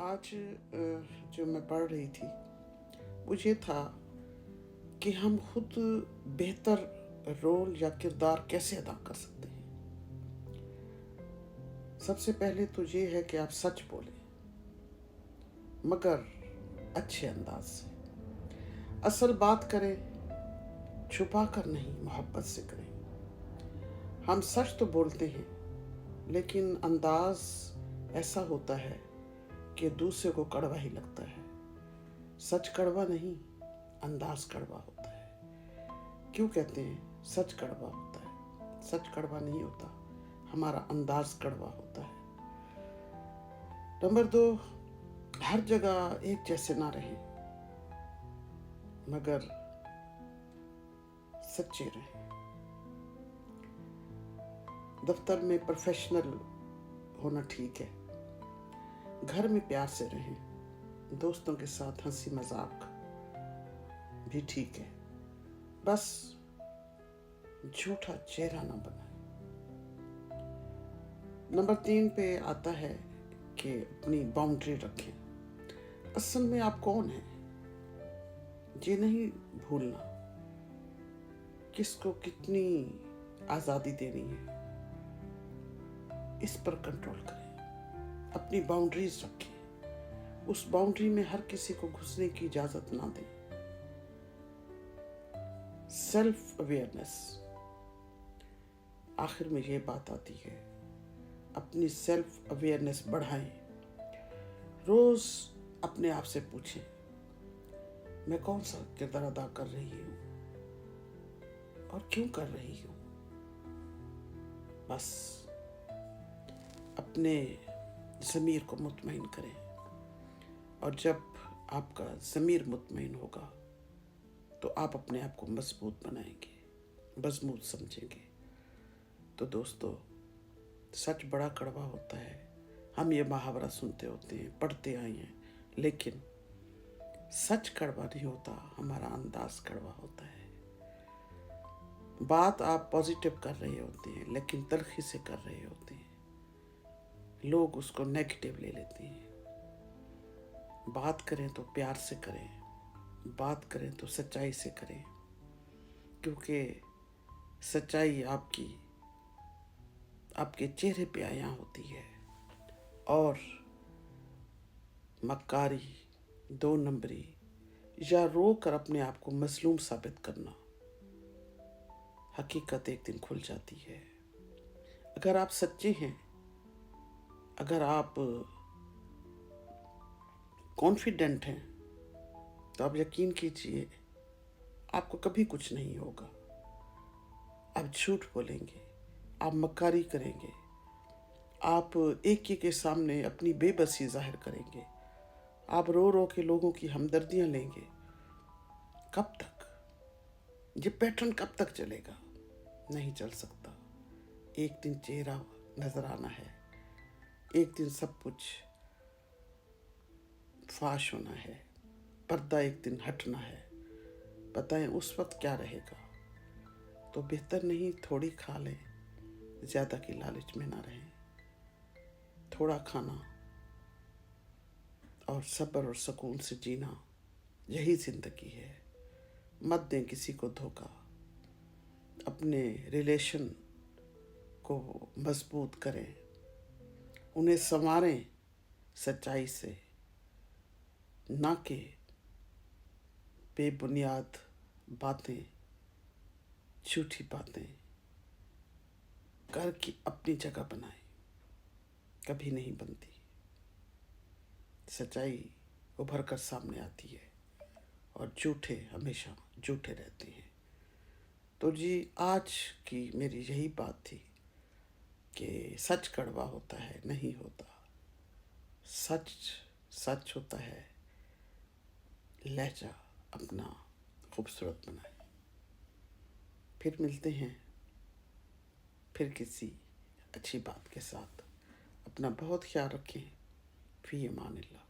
आज जो मैं पढ़ रही थी वो ये था कि हम खुद बेहतर रोल या किरदार कैसे अदा कर सकते हैं। सबसे पहले तो ये है कि आप सच बोलें, मगर अच्छे अंदाज से। असल बात करें, छुपा कर नहीं, मोहब्बत से करें। हम सच तो बोलते हैं, लेकिन अंदाज ऐसा होता है कि दूसरे को कड़वा ही लगता है। सच कड़वा नहीं, अंदाज कड़वा होता है। क्यों कहते हैं सच कड़वा होता है? सच कड़वा नहीं होता, हमारा अंदाज कड़वा होता है। नंबर 2, हर जगह एक जैसे ना रहें, मगर सच्चे रहें। दफ्तर में प्रोफेशनल होना ठीक है, घर में प्यार से रहें, दोस्तों के साथ हंसी मजाक भी ठीक है, बस झूठा चेहरा ना बनाए। नंबर 3 पे आता है कि अपनी बाउंड्री रखें। असल में आप कौन हैं ये नहीं भूलना, किसको कितनी आज़ादी देनी है, इस पर कंट्रोल करें। अपनी बाउंड्रीज रखें, उस बाउंड्री में हर किसी को घुसने की इजाज़त ना दें। सेल्फ अवेयरनेस, आखिर में ये बात आती है, अपनी सेल्फ अवेयरनेस बढ़ाएं। रोज़ अपने आप से पूछें, मैं कौन सा किरदार अदा कर रही हूँ और क्यों कर रही हूँ। बस अपने ज़मीर को मुतमईन करें, और जब आपका ज़मीर मुतमईन होगा तो आप अपने आप को मजबूत बनाएंगे, मजबूत समझेंगे। तो दोस्तों, सच बड़ा कड़वा होता है। हम ये मुहावरा सुनते होते हैं, पढ़ते आए हैं, लेकिन सच कड़वा नहीं होता, हमारा अंदाज कड़वा होता है। बात आप पॉजिटिव कर रहे होते हैं, लेकिन तलखी से कर रहे होते हैं, लोग उसको नेगेटिव ले लेते हैं। बात करें तो प्यार से करें, बात करें तो सच्चाई से करें, क्योंकि सच्चाई आपके चेहरे पे आया होती है। और मक्कारी, 2 नंबरी या रो कर अपने आप को मजलूम साबित करना, हकीकत एक दिन खुल जाती है। अगर आप सच्चे हैं, अगर आप कॉन्फिडेंट हैं, तो आप यकीन कीजिए आपको कभी कुछ नहीं होगा। आप झूठ बोलेंगे, आप मक्कारी करेंगे, आप एक के सामने अपनी बेबसी जाहिर करेंगे, आप रो रो के लोगों की हमदर्दियां लेंगे। कब तक ये पैटर्न कब तक चलेगा? नहीं चल सकता। एक दिन चेहरा नजर आना है, एक दिन सब कुछ फाश होना है, पर्दा एक दिन हटना है। बताएं उस वक्त क्या रहेगा? तो बेहतर नहीं थोड़ी खा लें, ज़्यादा की लालच में ना रहें। थोड़ा खाना और सब्र और सुकून से जीना, यही ज़िंदगी है। मत दें किसी को धोखा। अपने रिलेशन को मजबूत करें, उन्हें संवारें सच्चाई से, ना कि बेबुनियाद बातें, झूठी बातें कर की अपनी जगह बनाएं, कभी नहीं बनती। सच्चाई उभर कर सामने आती है और झूठे हमेशा झूठे रहते हैं। तो जी, आज की मेरी यही बात थी कि सच कड़वा होता है, नहीं होता। सच सच होता है। लहजा अपना खूबसूरत बनाए। फिर मिलते हैं, फिर किसी अच्छी बात के साथ। अपना बहुत ख्याल रखें। फी अमान अल्लाह।